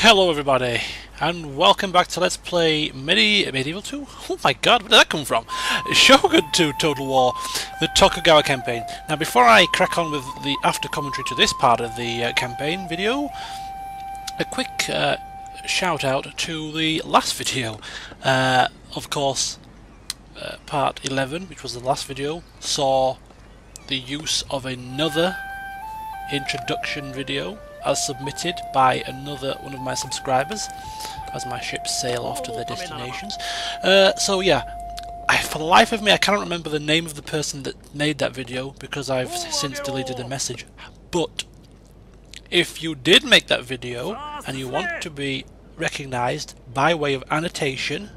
Hello everybody, and welcome back to Let's Play Medieval 2? Oh my god, where did that come from? Shogun 2 Total War, the Tokugawa campaign. Now before I crack on with the after commentary to this part of the campaign video, a quick shout out to the last video. Of course, part 11, which was the last video, saw the use of another introduction video as submitted by another one of my subscribers as my ships sail off to their destinations. So yeah, for the life of me I cannot remember the name of the person that made that video because I've since deleted the message. But if you did make that video and you want to be recognised by way of annotation,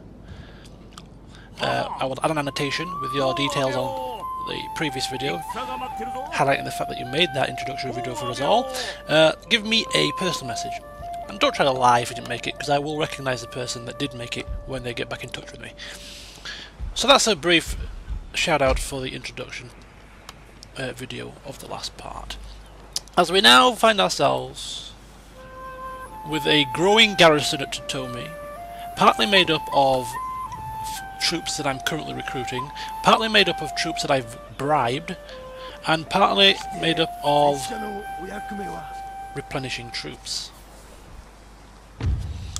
I will add an annotation with your details on the previous video, highlighting the fact that you made that introductory video for us all. Give me a personal message, and don't try to lie if you didn't make it, because I will recognise the person that did make it when they get back in touch with me. So that's a brief shout out for the introduction video of the last part, as we now find ourselves with a growing garrison at Totomi, partly made up of troops that I'm currently recruiting, partly made up of troops that I've bribed, and partly made up of replenishing troops.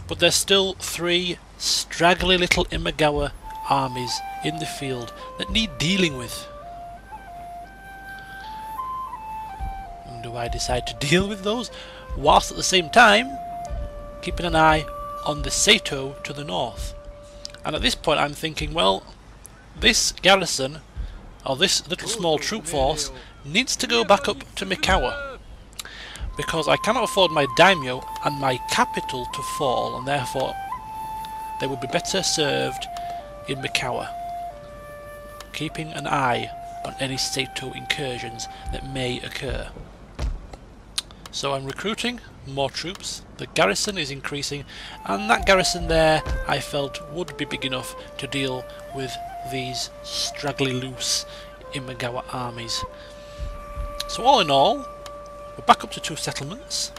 But there's still three straggly little Imagawa armies in the field that need dealing with. And do I decide to deal with those, whilst at the same time keeping an eye on the Sato to the north? And at this point I'm thinking, well, this garrison, or this little small troop force, needs to go back up to Mikawa, because I cannot afford my daimyo and my capital to fall, and therefore they would be better served in Mikawa, keeping an eye on any Sato incursions that may occur. So I'm recruiting more troops, the garrison is increasing, and that garrison there I felt would be big enough to deal with these straggly loose Imagawa armies. So all in all, we're back up to 2 settlements.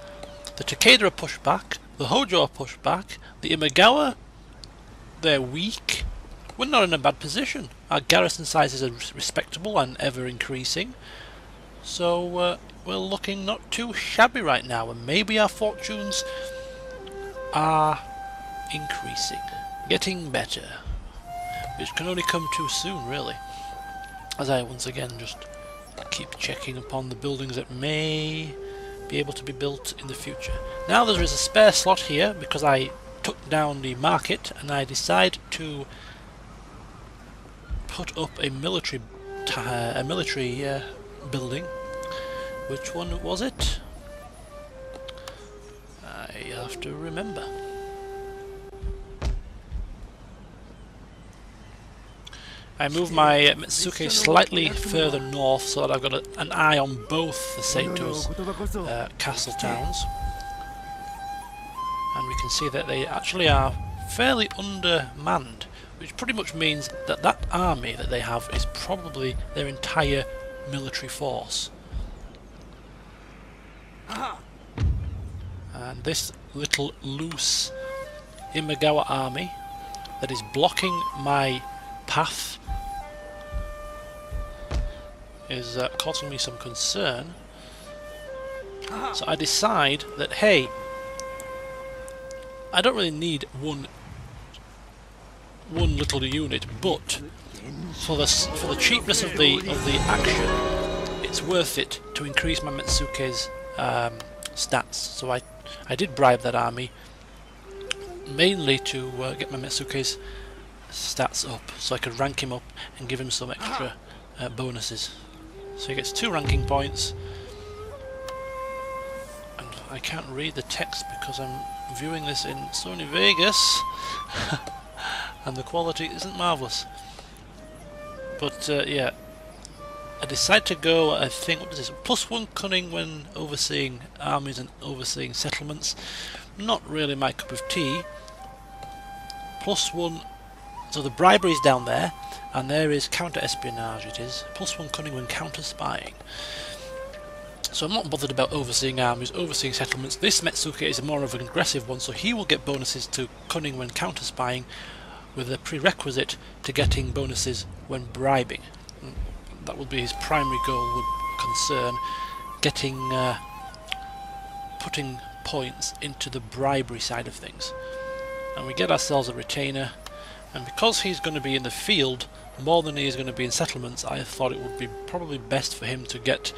The Takeda are pushed back, the Hojo are pushed back, the Imagawa, they're weak. We're not in a bad position. Our garrison sizes are respectable and ever increasing, so we're looking not too shabby right now, and maybe our fortunes are increasing, getting better, which can only come too soon really, as I once again just keep checking upon the buildings that may be able to be built in the future. Now there is a spare slot here because I took down the market and I decide to put up a military building. Which one was it? I have to remember. I moved my Metsuke slightly further north so that I've got an eye on both the Sato's castle towns. And we can see that they actually are fairly undermanned, which pretty much means that that army that they have is probably their entire military force. And this little loose Imagawa army that is blocking my path is causing me some concern. So I decide that, hey, I don't really need one little unit, but for the cheapness of the action, it's worth it to increase my Metsuke's stats. So I did bribe that army mainly to get my Metsuke's stats up, so I could rank him up and give him some extra bonuses. So he gets 2 ranking points, and I can't read the text because I'm viewing this in Sony Vegas and the quality isn't marvellous. But yeah, I decide to go, I think, what is this? +1 cunning when overseeing armies and overseeing settlements. Not really my cup of tea. +1, so the bribery is down there, and there is counter-espionage, it is. +1 cunning when counter-spying. So I'm not bothered about overseeing armies, overseeing settlements. This Metsuke is more of an aggressive one, so he will get bonuses to cunning when counter-spying, with a prerequisite to getting bonuses when bribing. That would be his primary goal, would concern getting putting points into the bribery side of things. And we get ourselves a retainer, and because he's going to be in the field more than he is going to be in settlements, I thought it would be probably best for him to get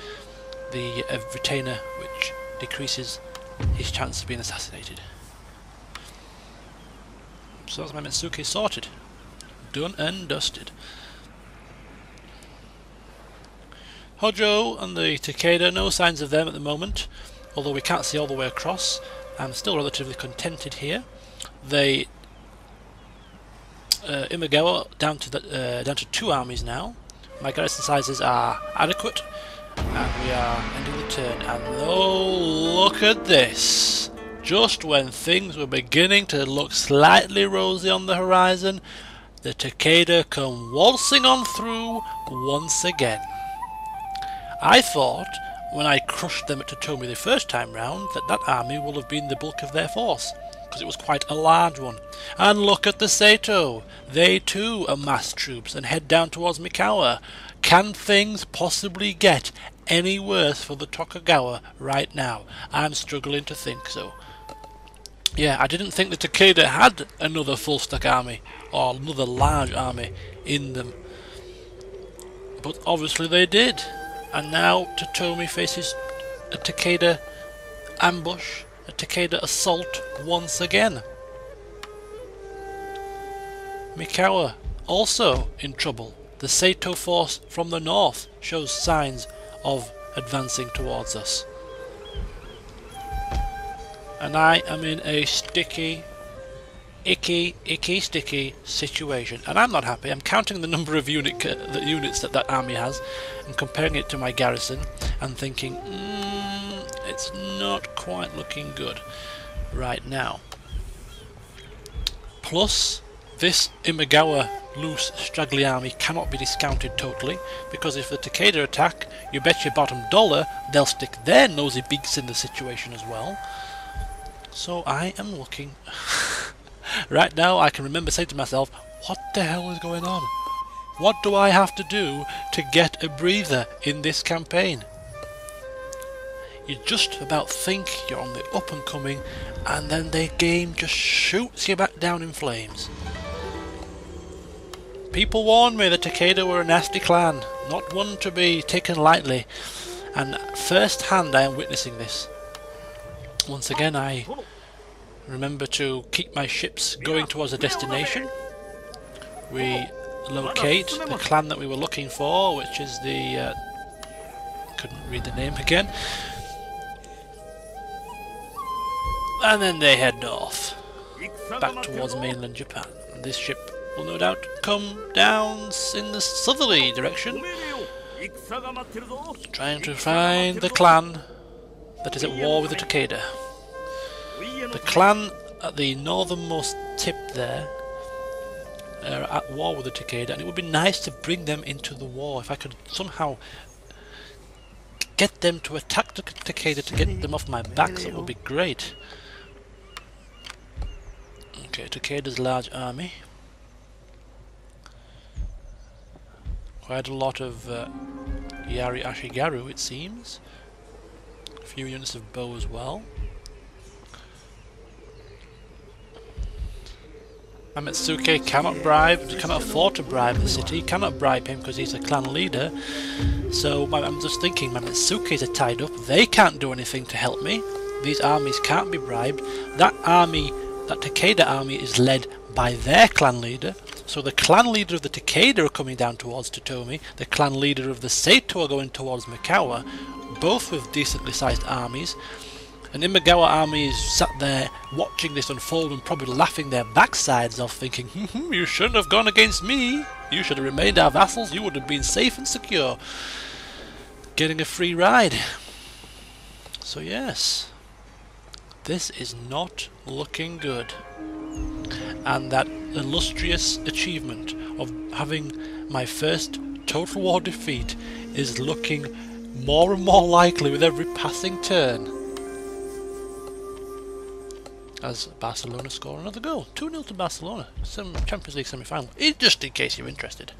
the retainer, which decreases his chance of being assassinated. So that's my Metsuke sorted. Done and dusted. Hojo and the Takeda, no signs of them at the moment, although we can't see all the way across. I'm still relatively contented here. They Imagawa down to 2 armies now. My garrison sizes are adequate, and we are ending the turn. And oh, look at this! Just when things were beginning to look slightly rosy on the horizon, the Takeda come waltzing on through once again. I thought, when I crushed them at Totomi the first time round, that army will have been the bulk of their force, because it was quite a large one. And look at the Sato! They too amass troops and head down towards Mikawa. Can things possibly get any worse for the Tokugawa right now? I'm struggling to think so. Yeah, I didn't think the Takeda had another full-stack army, or another large army in them. But obviously they did. And now Totomi faces a Takeda ambush, a Takeda assault once again. Mikawa also in trouble. The Sato force from the north shows signs of advancing towards us. And I am in a sticky, sticky situation, and I'm not happy. I'm counting the number of units that army has and comparing it to my garrison and thinking, it's not quite looking good right now. Plus, this Imagawa loose straggly army cannot be discounted totally, because if the Takeda attack, you bet your bottom dollar they'll stick their nosy beaks in the situation as well. So I am looking... Right now I can remember saying to myself, what the hell is going on? What do I have to do to get a breather in this campaign? You just about think you're on the up and coming, and then the game just shoots you back down in flames. People warned me that Takeda were a nasty clan, not one to be taken lightly, and first hand I am witnessing this. Once again I remember to keep my ships going towards a destination. We locate the clan that we were looking for, which is the... couldn't read the name again. And then they head north, back towards mainland Japan. And this ship will no doubt come down in the southerly direction, trying to find the clan that is at war with the Takeda. The clan at the northernmost tip there are at war with the Takeda, and it would be nice to bring them into the war. If I could somehow get them to attack the Takeda to get them off my back, that would be great. Okay, Takeda's large army. Quite a lot of Yari Ashigaru, it seems. A few units of bow as well. Metsuke cannot afford to bribe the city, cannot bribe him because he's a clan leader. So I'm just thinking, my Metsukes are tied up, they can't do anything to help me. These armies can't be bribed. That army, that Takeda army, is led by their clan leader. So the clan leader of the Takeda are coming down towards Totomi, the clan leader of the Sato are going towards Mikawa, both with decently sized armies. An Imagawa army is sat there watching this unfold and probably laughing their backsides off, thinking, you shouldn't have gone against me, you should have remained our vassals, you would have been safe and secure, getting a free ride. So yes, this is not looking good. And that illustrious achievement of having my first Total War defeat is looking more and more likely with every passing turn. As Barcelona score another goal. 2-0 to Barcelona. Some Champions League semi-final. Just in case you're interested.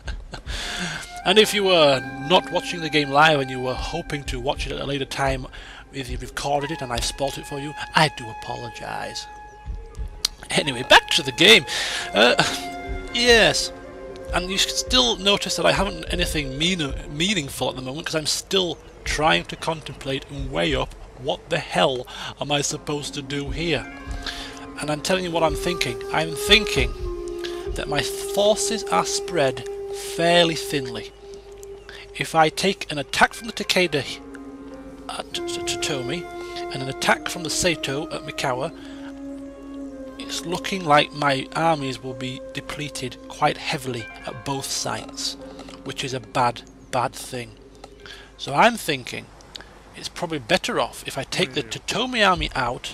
And if you were not watching the game live and you were hoping to watch it at a later time, if you've recorded it and I've spoiled it for you, I do apologise. Anyway, back to the game. Yes. And you still notice that I haven't anything meaningful at the moment because I'm still trying to contemplate and weigh up what the hell am I supposed to do here. And I'm telling you what I'm thinking. I'm thinking that my forces are spread fairly thinly. If I take an attack from the Takeda at Totomi and an attack from the Sato at Mikawa, it's looking like my armies will be depleted quite heavily at both sites, which is a bad thing. So I'm thinking it's probably better off if I take the Totomi army out,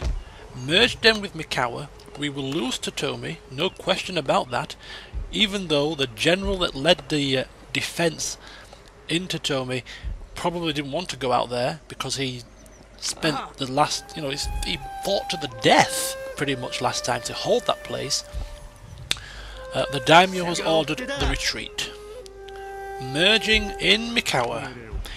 merge them with Mikawa. We will lose Totomi, no question about that, even though the general that led the defence in Totomi probably didn't want to go out there because he spent the last, he fought to the death pretty much last time to hold that place. The daimyo has ordered the retreat. Merging in Mikawa.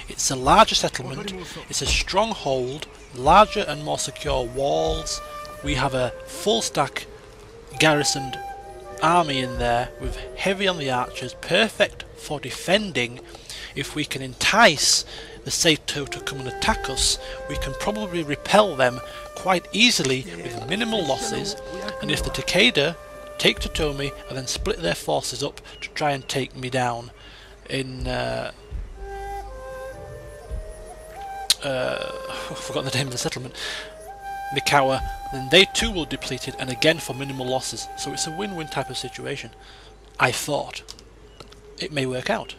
It's a larger settlement, it's a stronghold, larger and more secure walls. We have a full stack garrisoned army in there with heavy on the archers, perfect for defending. If we can entice the Sato to come and attack us, we can probably repel them quite easily with minimal losses, and if the Takeda take Totomi and then split their forces up to try and take me down in I've forgotten the name of the settlement, Mikawa, then they too will deplete it, and again for minimal losses. So it's a win-win type of situation. I thought it may work out.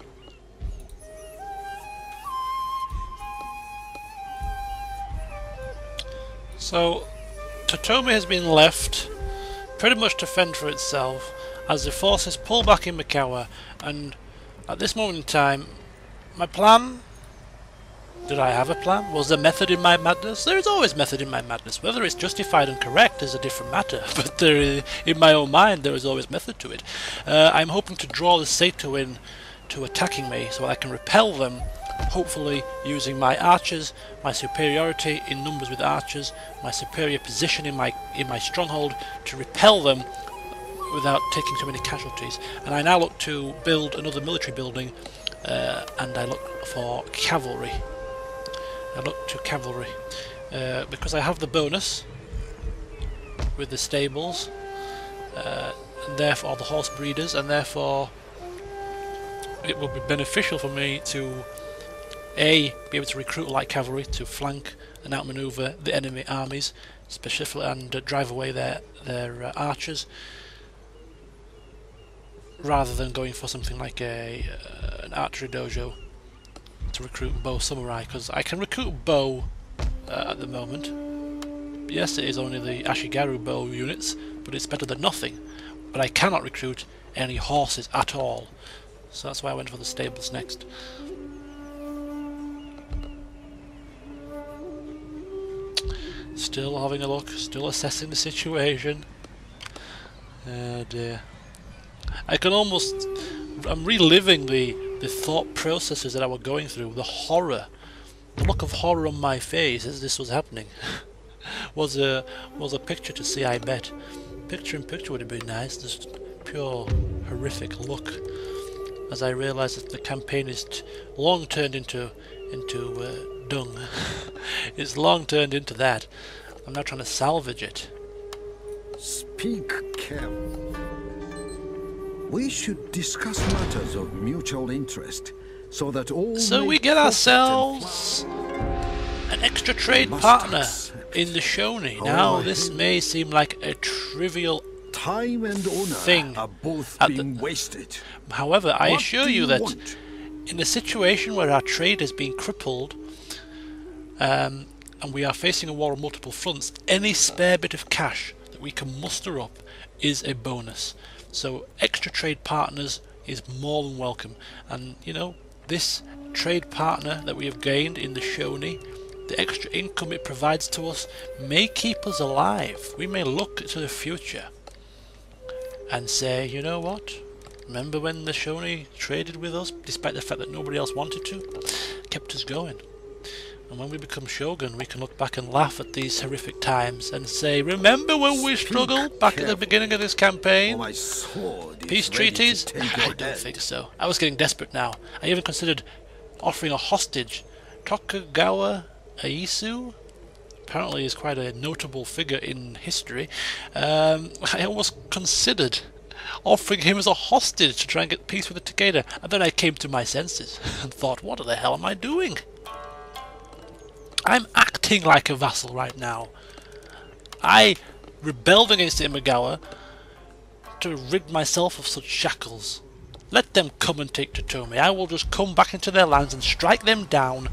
So Totomi has been left pretty much to fend for itself as the forces pull back in Mikawa, and at this moment in time, my plan... Did I have a plan? Was there method in my madness? There is always method in my madness. Whether it's justified and correct is a different matter, but in my own mind there is always method to it. I'm hoping to draw the Sato in to attacking me so I can repel them, hopefully using my archers, my superiority in numbers with archers, my superior position in my stronghold to repel them without taking too many casualties. And I now look to build another military building, and I look for cavalry. Because I have the bonus with the stables, and therefore the horse breeders, and therefore it will be beneficial for me to be able to recruit light cavalry to flank and outmaneuver the enemy armies, specifically, and drive away their archers, rather than going for something like an archery dojo to recruit bow samurai, because I can recruit bow at the moment. Yes, it is only the Ashigaru bow units, but it's better than nothing. But I cannot recruit any horses at all, so that's why I went for the stables next. Still having a look, still assessing the situation. Oh dear. I'm reliving the thought processes that I was going through, the horror, the look of horror on my face as this was happening. was a picture to see, I bet. Picture in picture would have been nice, just pure horrific look, as I realised that the campaign is long turned into dung. It's long turned into that. I'm now trying to salvage it. Speak carefully. We should discuss matters of mutual interest, so that all. So we get ourselves an extra trade partner in the Shoni. Now this may seem like a trivial time and honor thing are both being wasted. However, I assure you that in a situation where our trade has been crippled, and we are facing a war on multiple fronts, any spare bit of cash that we can muster up is a bonus. So extra trade partners is more than welcome, and this trade partner that we have gained in the Shoni, the extra income it provides to us, may keep us alive. We may look to the future and say, you know what? Remember when the Shoni traded with us, despite the fact that nobody else wanted to? Kept us going. And when we become Shogun, we can look back and laugh at these horrific times and say, remember when we struggled back at the beginning of this campaign? Peace treaties? I don't think so. I was getting desperate now. I even considered offering a hostage. Tokugawa Ieyasu apparently is quite a notable figure in history. I almost considered offering him as a hostage to try and get peace with the Takeda, and then I came to my senses and thought, what the hell am I doing? I'm acting like a vassal right now. I rebelled against Imagawa to rid myself of such shackles. Let them come and take Totomi. I will just come back into their lands and strike them down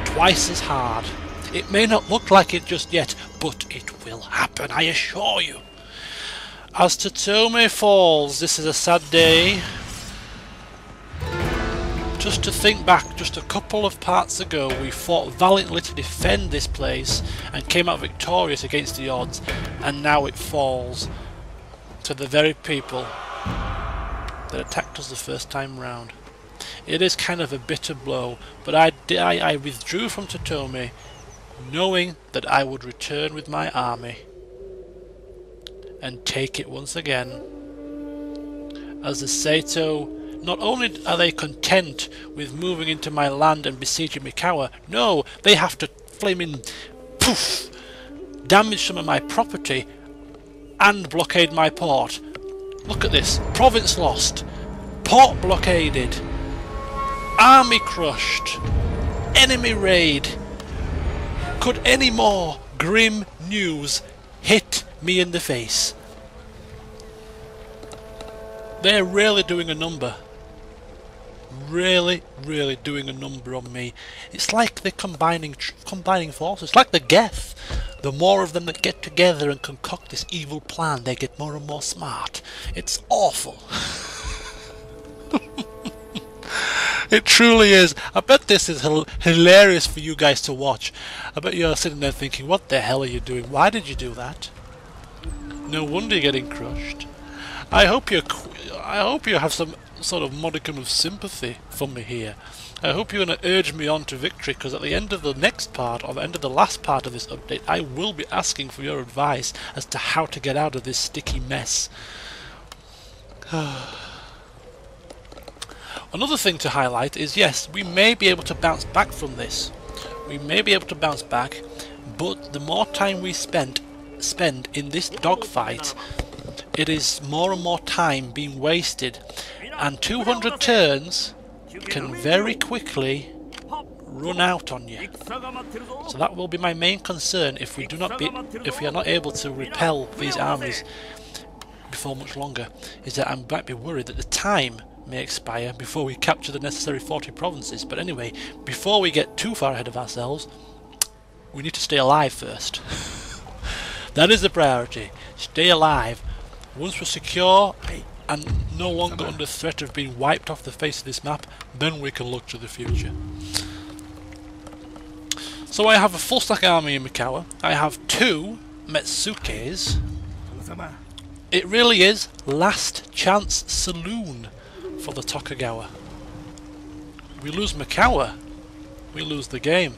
twice as hard. It may not look like it just yet, but it will happen, I assure you. As Totomi falls, this is a sad day. Just to think back, just a couple of parts ago, we fought valiantly to defend this place and came out victorious against the odds, and now it falls to the very people that attacked us the first time round. It is kind of a bitter blow, but I withdrew from Totomi knowing that I would return with my army and take it once again. As the Saito, not only are they content with moving into my land and besieging Mikawa, no, they have to flaming poof, damage some of my property and blockade my port. Look at this, province lost, port blockaded, army crushed, enemy raid. Could any more grim news hit me in the face? They're really doing a number. Really doing a number on me. It's like they're combining forces. It's like the Geth. The more of them that get together and concoct this evil plan, they get more and more smart. It's awful. It truly is. I bet this is hilarious for you guys to watch. I bet you're sitting there thinking, what the hell are you doing? Why did you do that? No wonder you're getting crushed. I hope you have some sort of modicum of sympathy for me here. I hope you're going to urge me on to victory, because at the end of the next part, or the end of the last part of this update, I will be asking for your advice as to how to get out of this sticky mess. Another thing to highlight is, yes, we may be able to bounce back from this. We may be able to bounce back, but the more time we spend in this dogfight, it is more and more time being wasted, and 200 turns can very quickly run out on you. So that will be my main concern if we are not able to repel these armies before much longer, is that I might be worried that the time may expire before we capture the necessary 40 provinces. But anyway, before we get too far ahead of ourselves, we need to stay alive first. That is the priority. Stay alive. Once we're secure and no longer under threat of being wiped off the face of this map, then we can look to the future. So I have a full stack army in Mikawa. I have 2 Metsukes. It really is last chance saloon for the Tokugawa. We lose Mikawa, we lose the game.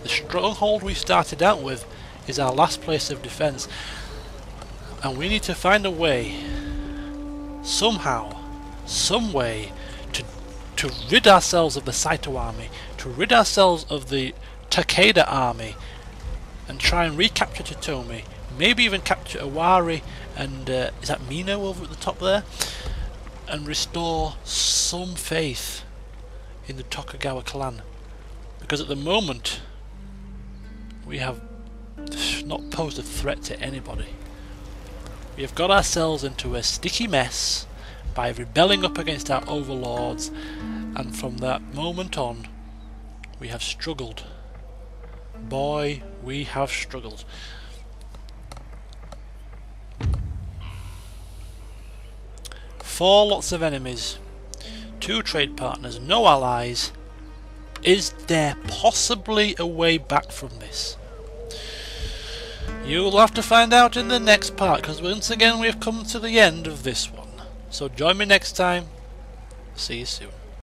The stronghold we started out with is our last place of defence, and we need to find a way, somehow, some way, to rid ourselves of the Saito army, to rid ourselves of the Takeda army, and try and recapture Totomi, maybe even capture Owari and is that Mino over at the top there, and restore some faith in the Tokugawa clan, because at the moment we have not posed a threat to anybody. We have got ourselves into a sticky mess by rebelling up against our overlords, and from that moment on we have struggled. Boy, we have struggled. Four lots of enemies, 2 trade partners, no allies. Is there possibly a way back from this? You'll have to find out in the next part, because once again we've come to the end of this one. So join me next time. See you soon.